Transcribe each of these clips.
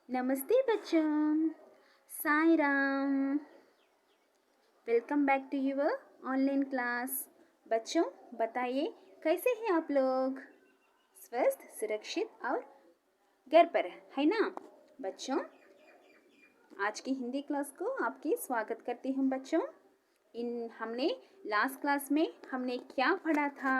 नमस्ते बच्चों, Sai Ram. Welcome back to your online class. बच्चों बताइए कैसे हैं आप लोग? स्वस्थ, सुरक्षित और घर पर है ना? बच्चों आज की हिंदी क्लास को आपकी स्वागत करती हूँ। बच्चों हमने लास्ट क्लास में हमने क्या पढ़ा था?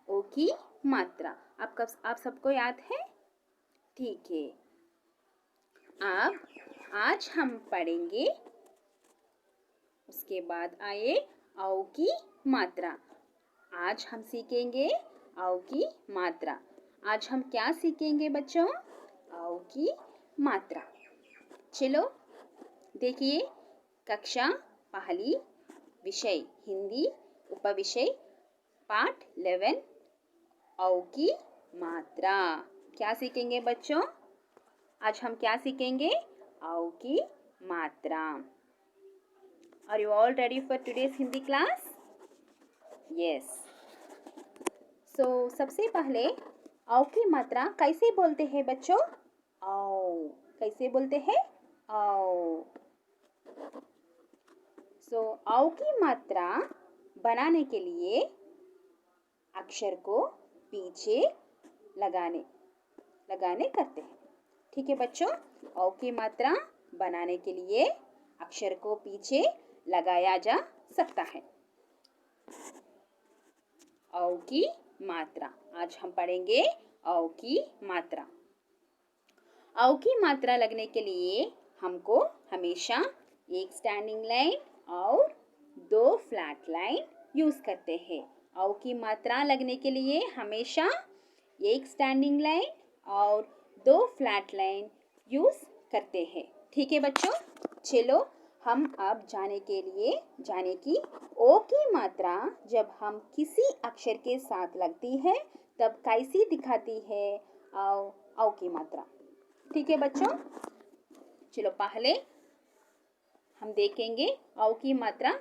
ओ की मात्रा। आप सबको याद है? ठीक है। अब आज हम पढ़ेंगे, उसके बाद आए औ की मात्रा। आज हम सीखेंगे औ की मात्रा। आज हम क्या सीखेंगे बच्चों? औ की मात्रा। चलो देखिए, कक्षा पहली, विषय हिंदी, उपविषय पाठ 11, औ की मात्रा। क्या सीखेंगे बच्चों? आज हम क्या सीखेंगे? औ की मात्रा। Are you all ready for today's Hindi class? Yes. So सबसे पहले औ की मात्रा कैसे बोलते हैं बच्चों? औ। कैसे बोलते हैं? औ। So औ की मात्रा बनाने के लिए अक्षर को पीछे लगाने करते हैं। ठीक है बच्चों, औ की मात्रा बनाने के लिए अक्षर को पीछे लगाया जा सकता है। औ की मात्रा आज हम पढ़ेंगे। औ की मात्रा। औ की मात्रा लगने के लिए हमको हमेशा एक स्टैंडिंग लाइन और 2 फ्लैट लाइन यूज करते हैं। औ की मात्रा लगने के लिए हमेशा एक स्टैंडिंग लाइन और 2 फ्लैट लाइन यूज करते हैं। ठीक है बच्चों, चलो हम अब जाने की ओ की मात्रा जब हम किसी अक्षर के साथ लगती है तब कैसी दिखाती है? औ की मात्रा। ठीक है बच्चों, चलो पहले हम देखेंगे औ की मात्रा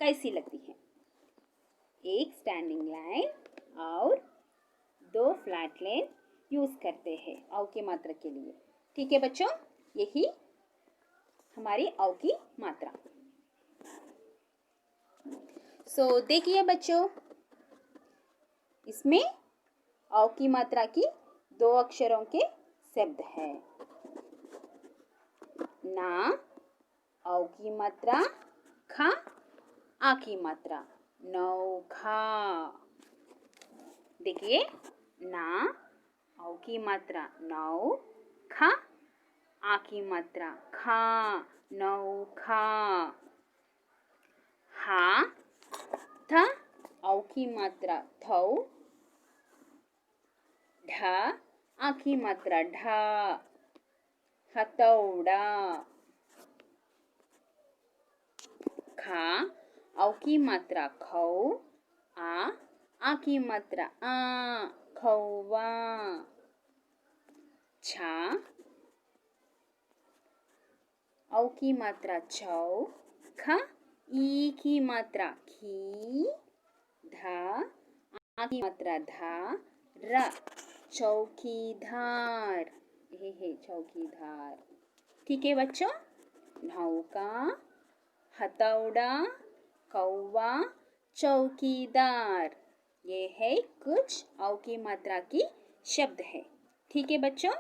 कैसी लगती है। एक स्टैंडिंग लाइन और 2 फ्लैट लाइन यूज करते हैं औ की मात्रा के लिए। ठीक है बच्चों, यही हमारी औ की मात्रा। देखिए बच्चों, इसमें औ की मात्रा की 2 अक्षरों के शब्द है। ना औ की मात्रा, खा आ की मात्रा, नौखा। देखिए, ना औ की मात्रा नौ, खा आ की मात्रा खा, नौखा। हा था औ की मात्रा थौ, ढा आ की मात्रा ढा, हथौड़ा। खा औ की मात्रा खौ, आ की मात्रा आ, खौवा। छा औ की मात्रा छौ, ख ई की मात्रा खी, धा आ की मात्रा धा, र चौकीदार। हे चौकीदार। ठीक है बच्चों, नौका, हथौड़ा, कौवा, चौकीदार, ये है कुछ औ की मात्रा की शब्द है। ठीक है बच्चों,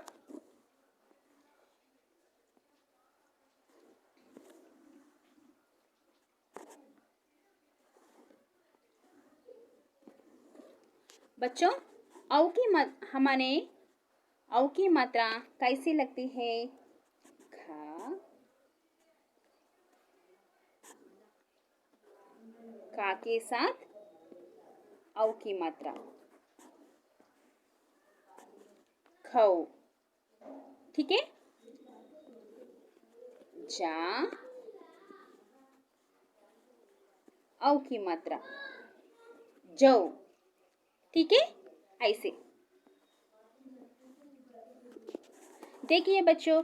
हमारे औ की मात्रा कैसी लगती है? खा, का के साथ औ की मात्रा खौ। ठीक है, जा औ की मात्रा जौ। ठीक है, ऐसे देखिए बच्चों,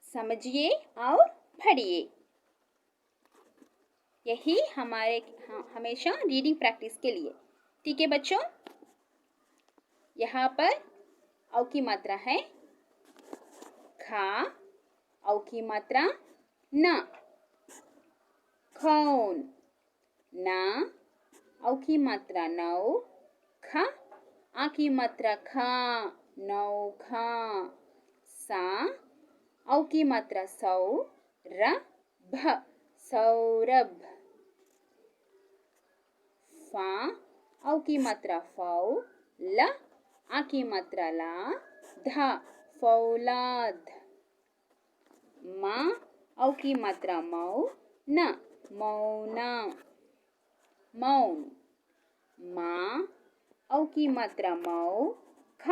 समझिए और पढ़िए। यही हमारे हमेशा रीडिंग प्रैक्टिस के लिए। ठीक है बच्चों, यहाँ पर औ की मात्रा है खा, औ की मात्रा न, खौन, ना, औ की मात्रा नौ, ख, आ की मात्रा खा, नौखा, सा, औ की मात्रा सौ, र, भ, सौरभ, फा, औ की मात्रा फौ, ल, आ की मात्रा ला, ध, फौलाद, मा, औ की मात्रा मौ, न, मौना, मौन, मा, औ की मात्रा मौ, ख,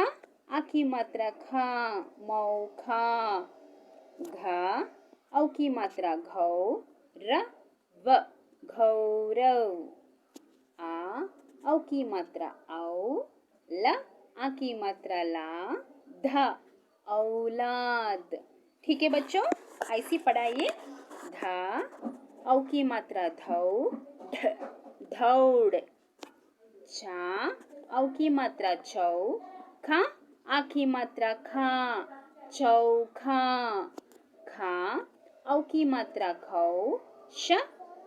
आ की मात्रा खा, मौखा, घ, औ की मात्रा घौ, र, व, घौरव, आ, औ की मात्रा औ, ल, आ की मात्रा ला, ध, औलाद। ठीक है बच्चों, ऐसी पढ़ाइए। ध, औ की मात्रा धौ, ढ, धौड़, चा, औ की मात्रा चौ, खा, आ की मात्रा खा, चौखा, खा, औ की मात्रा खौ, श,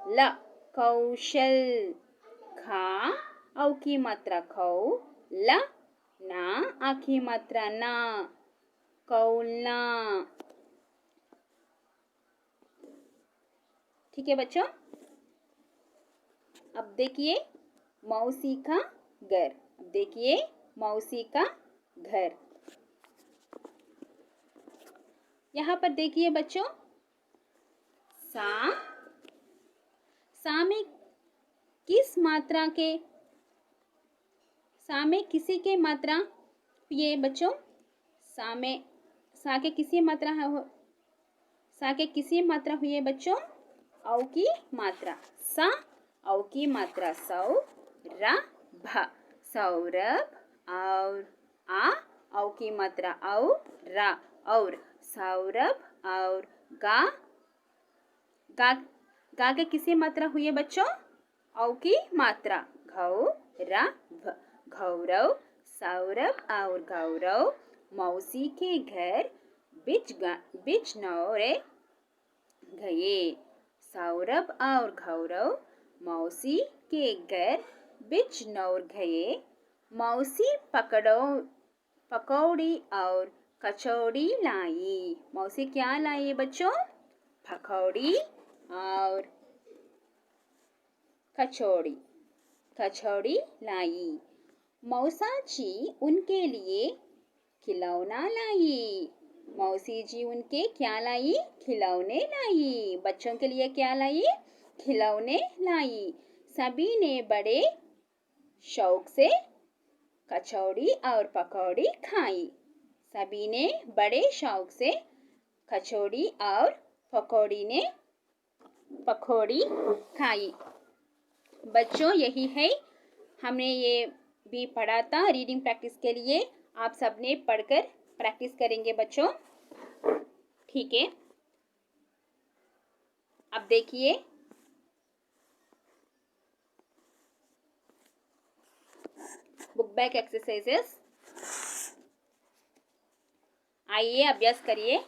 ल, कौशल, खा, औ की मात्रा खौ, ल, ना, आ की मात्रा ना, कौलना। ठीक है बच्चों, अब देखिए मौसी का घर। अब देखिए मौसी का घर। यहाँ पर देखिए बच्चों, सा, सा में किस मात्रा के, सा में किसी के मात्रा, ये बच्चों सा में, सा के किसी मात्रा है, सा के किसी मात्रा हुई है बच्चों, औ की मात्रा, सा, औ की मात्रा सौ, र, भ, सौरभ, और आ, औ की मात्रा औ, र, और सौरभ, और गा, गा, गा के किसी मात्रा हुई है बच्चों, औ की मात्रा, घौ, र, भ, गौरव, सौरभ और गौरव मौसी के घर बिजनौर गए। सौरभ और गौरव मौसी के घर बिजनौर गए। मौसी पकौड़ी और कचौड़ी लाई। मौसी क्या लाई बच्चों? पकौड़ी और कचौड़ी लाई। मौसा जी उनके लिए खिलौना लाई। मौसी जी उनके क्या लाई? खिलौने लाई। बच्चों के लिए क्या लाई? खिलौने लाई। सभी ने बड़े शौक से कचौड़ी और पकौड़ी खाई। सभी ने बड़े शौक से कचौड़ी और पकौड़ी खाई। बच्चों यही है, हमने ये भी पढ़ा था रीडिंग प्रैक्टिस के लिए। आप सबने पढ़कर प्रैक्टिस करेंगे बच्चों, ठीक है। अब देखिए बुक बैक एक्सरसाइजेस। आइए अभ्यास करिए।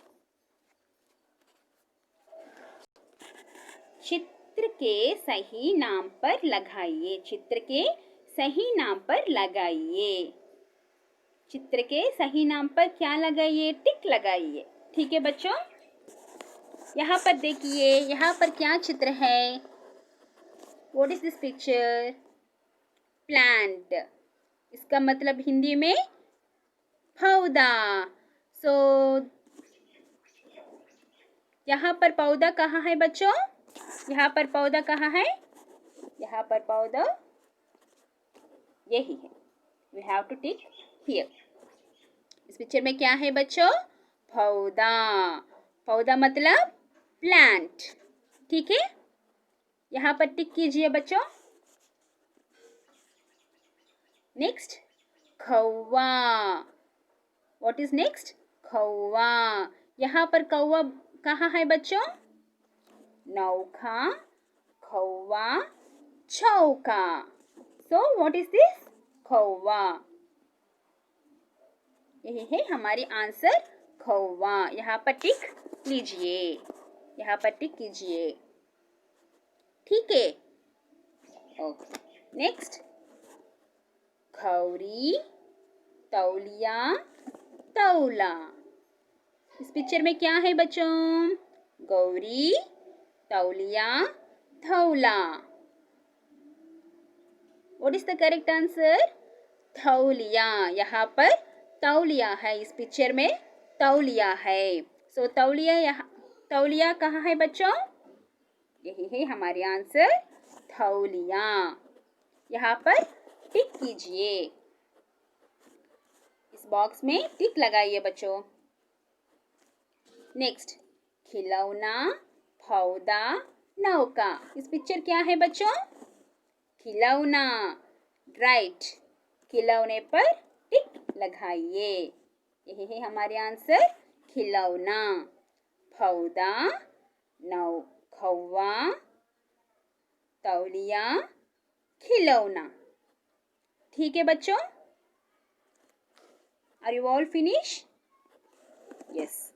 चित्र के सही नाम पर लगाइए। चित्र के सही नाम पर लगाइए। चित्र के सही नाम पर क्या लगाइए? टिक लगाइए। ठीक है बच्चों, यहाँ पर देखिए, यहाँ पर क्या चित्र है? What is this picture? Plant. इसका मतलब हिंदी में पौधा। सो यहाँ पर पौधा कहाँ है बच्चों? यहाँ पर पौधा कहाँ है? यहाँ पर पौधा यही है। We have to tick here. इस पिक्चर में क्या है बच्चों? पौधा। पौधा मतलब प्लांट, ठीक है। यहाँ पर टिक कीजिए बच्चों। नेक्स्ट कौवा। What is next? कौवा। यहाँ पर कौवा कहाँ है बच्चों? नौका, कौवा, चौका। So what is this? कौवा। यही है हमारी आंसर कौवा। यहाँ पर टिक लीजिए, यहाँ पर टिक कीजिए। ठीक है, ओके। नेक्स्ट, खौरी, तौलिया, तौला। इस पिक्चर में क्या है बच्चों? गौरी, तौलिया, तौला। What is the correct answer? तौलिया। यहाँ पर तौलिया है, इस पिक्चर में तौलिया है। सो तौलिया यहाँ, तौलिया कहाँ है बच्चों? यही है हमारी आंसर, तौलिया। यहाँ पर टिक कीजिए, इस बॉक्स में टिक लगाइए बच्चों। नेक्स्ट, खिलौना, पौधा, नौका। इस पिक्चर क्या है बच्चों? खिलौना, राइट। खिलौने पर टिक लगाइए, यही है हमारे आंसर, खिलौना। पौधा, कौवा, तौलिया, खिलौना। ठीक है बच्चों, are you all finish? Yes.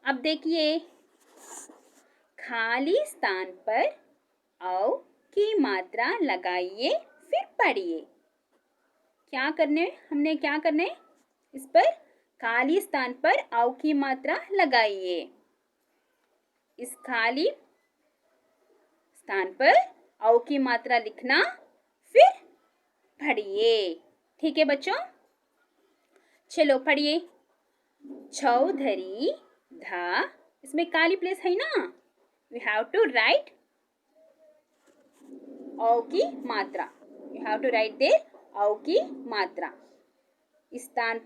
अब देखिए, खाली स्थान पर औ की मात्रा लगाइए, फिर पढ़िए। क्या करने, हमने क्या करने? इस पर खाली स्थान पर औ की मात्रा लगाइए। इस खाली स्थान पर औ की मात्रा लिखना, फिर पढ़िए। ठीक है बच्चों, चलो पढ़िए। चौधरी, धा, इसमें काली प्लेस है ना, वी हैव टू राइट औ की मात्रा, you have to write there औ की मात्रा। इस स्थान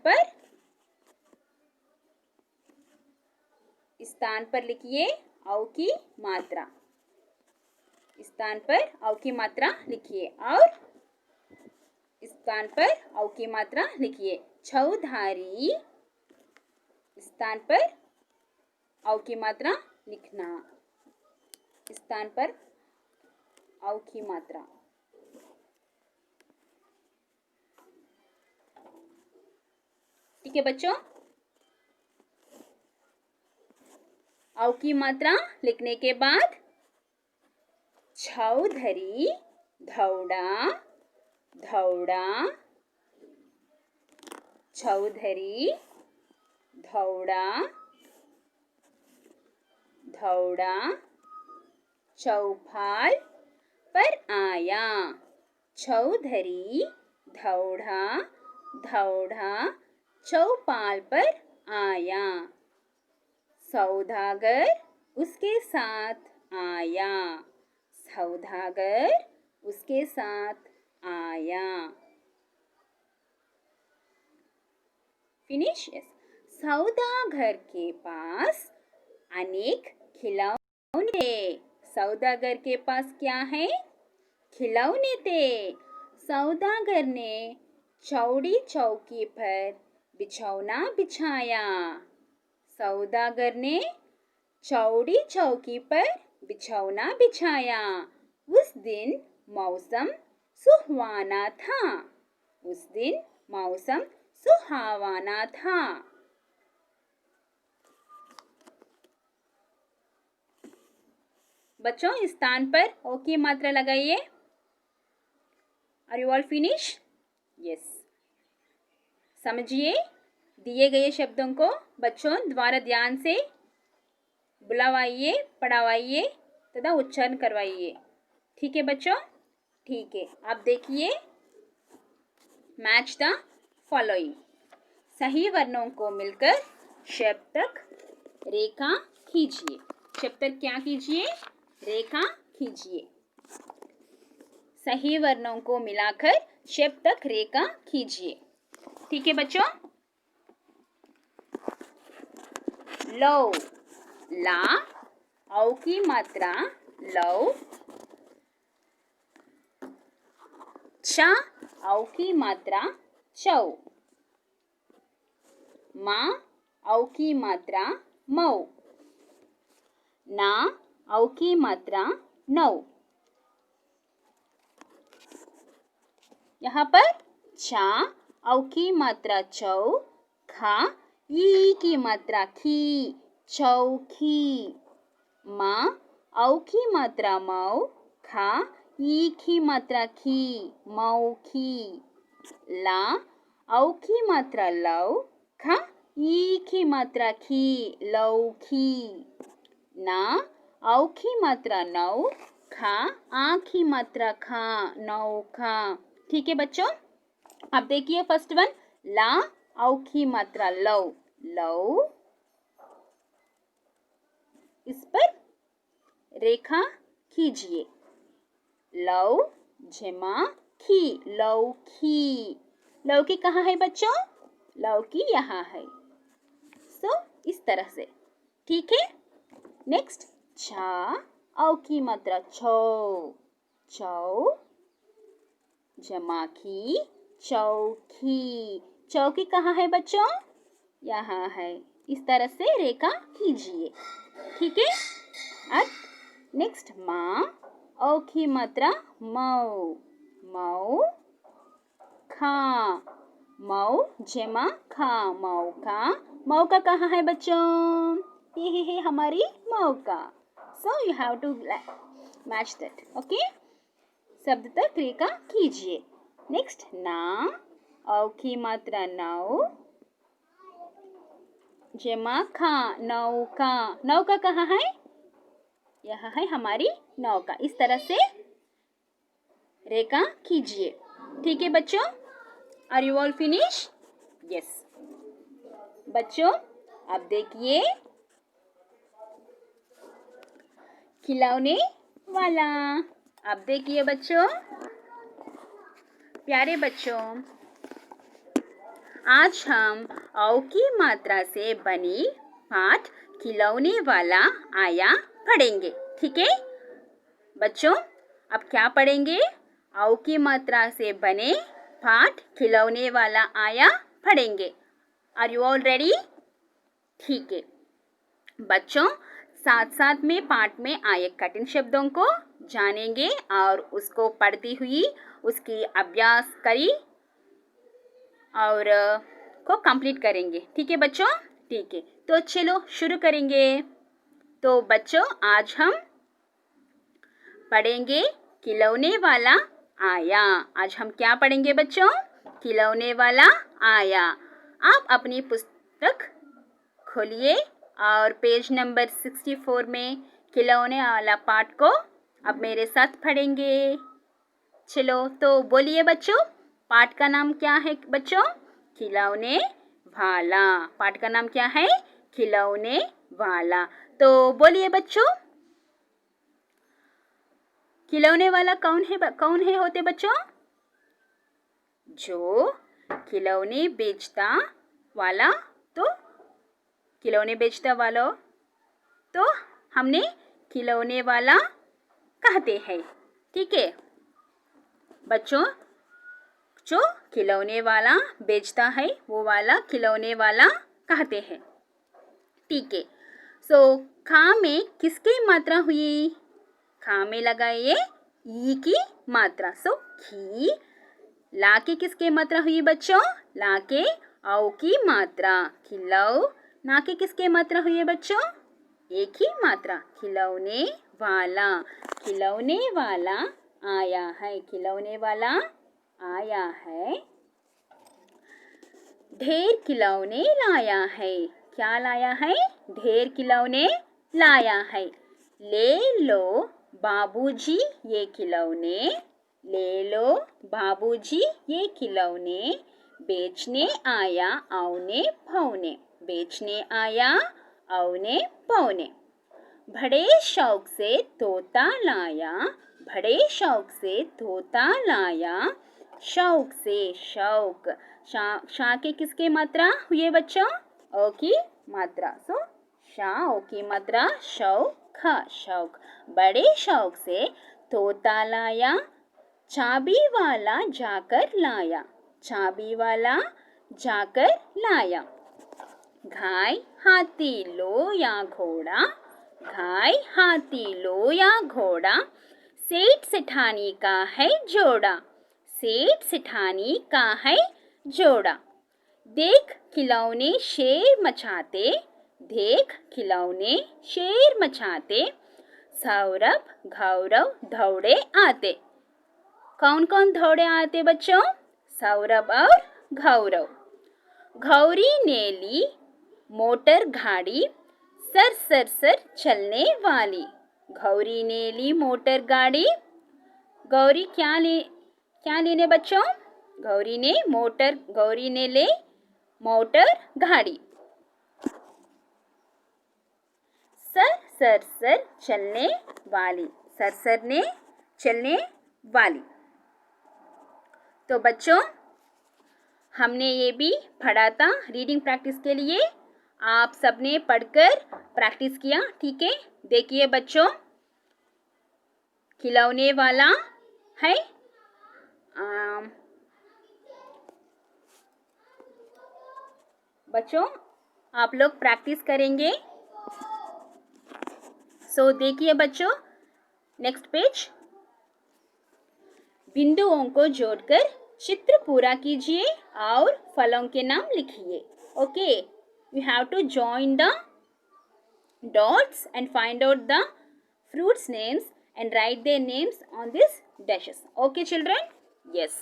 पर लिखिए औ की मात्रा, इस स्थान पर औ की मात्रा लिखिए, और इस स्थान पर औ की मात्रा लिखिए। चौधारी, इस स्थान पर औ की मात्रा लिखना, इस स्थान पर औ की मात्रा। ठीक है बच्चों, औ की मात्रा लिखने के बाद चौधरी, धौड़ा, धौड़ा, चौधरी, धौड़ा, धौड़ा, चौपाल पर आया। चौधरी, धौड़ा, धौड़ा, चौपाल पर आया। सौदागर उसके साथ आया, सौदागर उसके साथ आया। फिनिश? यस। सौदागर के पास अनेक खिलौने थे। सौदागर के पास क्या है? खिलौने थे। सौदागर ने चौड़ी चौकी पर बिछौना बिछाया। सौदागर ने चौड़ी चौकी पर बिछौना बिछाया। उस दिन मौसम सुहावना था। उस दिन मौसम सुहावना था। बच्चों, इस स्थान पर ओ की मात्रा लगाइए। Are you all finish? Yes. समझिए दिए गए शब्दों को बच्चों द्वारा ध्यान से बुलवाइए, पढ़ावाइए तथा उच्चारण करवाइए। ठीक है बच्चों? ठीक है, आप देखिए, मैच द फॉलोइंग। सही वर्णों को मिलकर शब्द तक रेखा खींचिए। शब्द तक क्या कीजिए? रेखा खींचिए। सही वर्णों को मिलाकर शब्द तक रेखा खींचिए। ठीक है बच्चों? लो, ला, औ की मात्रा लो। च, औ की मात्रा चौ। मा, औ की मात्रा मौ। ना, औ की मात्रा नौ। यहाँ पर चा, औ की मात्रा चौ, खा, ई की मात्रा खी, चौखी। माँ, औ की मात्रा मौ, खा, ई की मात्रा खी, मौखी। ला, औ की मात्रा लौ, खा, ई की मात्रा खी, लौखी। ना, औ की मात्रा नौ, खा, आ की मात्रा खा, नौखा। ठीक है बच्चों, अब देखिए फर्स्ट वन, ला, औ की मात्रा लौ, लौ, इस पर रेखा खींचिए, लौ जमा खी, लौखी। लौकी कहाँ है बच्चों? लौकी यहाँ है। सो इस तरह से, ठीक है। नेक्स्ट, छा, औ की मात्रा छौ, छौ जमा की, चौखी। चौकी कहाँ है बच्चों? यहाँ है। इस तरह से रेखा खींचिए, ठीक है। अब नेक्स्ट, माँ, औ की मात्रा मौ, मौ खा, मौ जमा खा, मौका। मौका कहाँ है बच्चों? ये है हमारी मौका। So you have to match that, okay. शब्द तक रेखा खींचिए। नेक्स्ट, ना, औ की मात्रा नौ, जमा खा, नौका। नौका कहाँ है? यह है हमारी नौका। इस तरह से रेखा खींचिए, ठीक है बच्चों। Are you all finish? Yes बच्चों, अब देखिए खिलौने वाला। अब देखिए बच्चों, प्यारे बच्चों, आज हम औ की मात्रा से बनी पाठ खिलौने वाला आया पढ़ेंगे, ठीक है बच्चों। अब क्या पढ़ेंगे? औ की मात्रा से बने पाठ खिलौने वाला आया पढ़ेंगे। Are you all ready? ठीक है बच्चों, साथ साथ में पाठ में आए कठिन शब्दों को जानेंगे और उसको पढ़ती हुई उसकी अभ्यास करी और को कंप्लीट करेंगे, ठीक है बच्चों। ठीक है, तो चलो शुरू करेंगे। तो बच्चों, आज हम पढ़ेंगे खिलौने वाला आया। आज हम क्या पढ़ेंगे बच्चों? खिलौने वाला आया। आप अपनी पुस्तक खोलिए और पेज नंबर 64 में खिलौने वाला पाठ को अब मेरे साथ पढ़ेंगे। चलो तो बोलिए बच्चों, पाठ का नाम क्या है बच्चों? खिलौने वाला। पाठ का नाम क्या है? खिलौने वाला। तो बोलिए बच्चों, खिलौने वाला कौन है होते बच्चों? जो खिलौने बेचता वाला। तो खिलौने बेचता वाला तो हमने खिलौने वाला कहते हैं, ठीक है बच्चों। जो खिलौने वाला बेचता है वो वाला खिलौने वाला कहते हैं, ठीक है। सो खा में किसकी मात्रा हुई? खा में लगाइए ई की मात्रा। सो खी। ला के किसके मात्रा हुई बच्चों? ला के औ की मात्रा। खिलौ। ना के किसके मात्रा हुई है बच्चों? एक ही मात्रा। खिलौने वाला। खिलौने वाला आया है। खिलौने वाला आया है। ढेर खिलौने लाया है। क्या लाया है? ढेर खिलौने लाया है। ले लो बाबूजी ये खिलौने। ले लो बाबूजी ये खिलौने। बेचने आया औने पौने। बेचने आया औने पौने। बड़े शौक से तोता लाया। बड़े शौक से तोता लाया। शौक से शौक। शा के किसके मात्रा हुई बच्चों? ओ की मात्रा। सो शा ओ की मात्रा। शौक शौक। बड़े शौक से तोता लाया। चाबी वाला जाकर लाया। चाबी वाला जाकर लाया। गाय हाथी लो या घोड़ा। गाय हाथी लो या घोड़ा। सेठ सेठानी का है जोड़ा। सेठ सेठानी का है जोड़ा। देख खिलौने शेर मचाते, देख खिलौने शेर मचाते, सौरभ गौरव दौड़े आते। कौन कौन दौड़े आते बच्चों? सौरभ और गौरव। गौरी ने ली मोटर गाड़ी, सर सर सर चलने वाली। गौरी ने ली मोटर गाड़ी। गौरी क्या लेने बच्चों? गौरी ने ले मोटर गाड़ी। सर सर सर चलने वाली, सर सर ने चलने वाली। तो बच्चों हमने ये भी पढ़ा था रीडिंग प्रैक्टिस के लिए। आप सबने पढ़कर प्रैक्टिस किया, ठीक है? देखिए बच्चों, खिलौने वाला है बच्चों आप लोग प्रैक्टिस करेंगे। सो देखिए बच्चों, नेक्स्ट पेज। बिंदुओं को जोड़कर चित्र पूरा कीजिए और फलों के नाम लिखिए। Okay, you have to join the dots and find out the fruits names and write their names on these dashes. Okay children? Yes.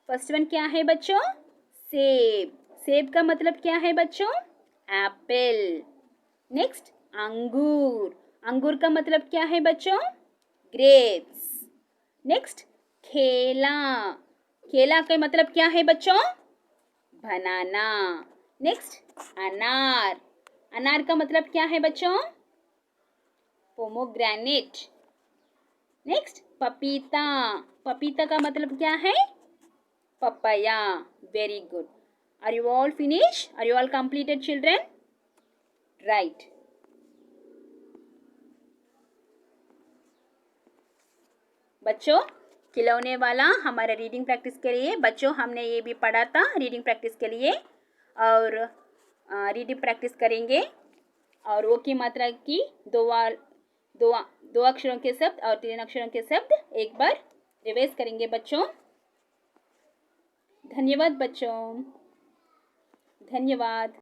First one क्या है बच्चों? सेब। सेब का मतलब क्या है बच्चों? एप्पल। नेक्स्ट अंगूर। अंगूर का मतलब क्या है बच्चों? ग्रेप्स। नेक्स्ट केला। केला का मतलब क्या है बच्चों? बनाना। नेक्स्ट अनार। अनार का मतलब क्या है बच्चों? पोमोग्रेनेट। नेक्स्ट पपीता। पपीता का मतलब क्या है? Papaya. Very good. Are you all finish? Are you all completed children? Right. बच्चों खिलौने वाला हमारे रीडिंग प्रैक्टिस के लिए, बच्चों हमने ये भी पढ़ा था रीडिंग प्रैक्टिस के लिए। और रीडिंग प्रैक्टिस करेंगे और वो की मात्रा की दो अक्षरों के शब्द और 3 अक्षरों के शब्द एक बार रिवाइज करेंगे बच्चों। धन्यवाद बच्चों, धन्यवाद।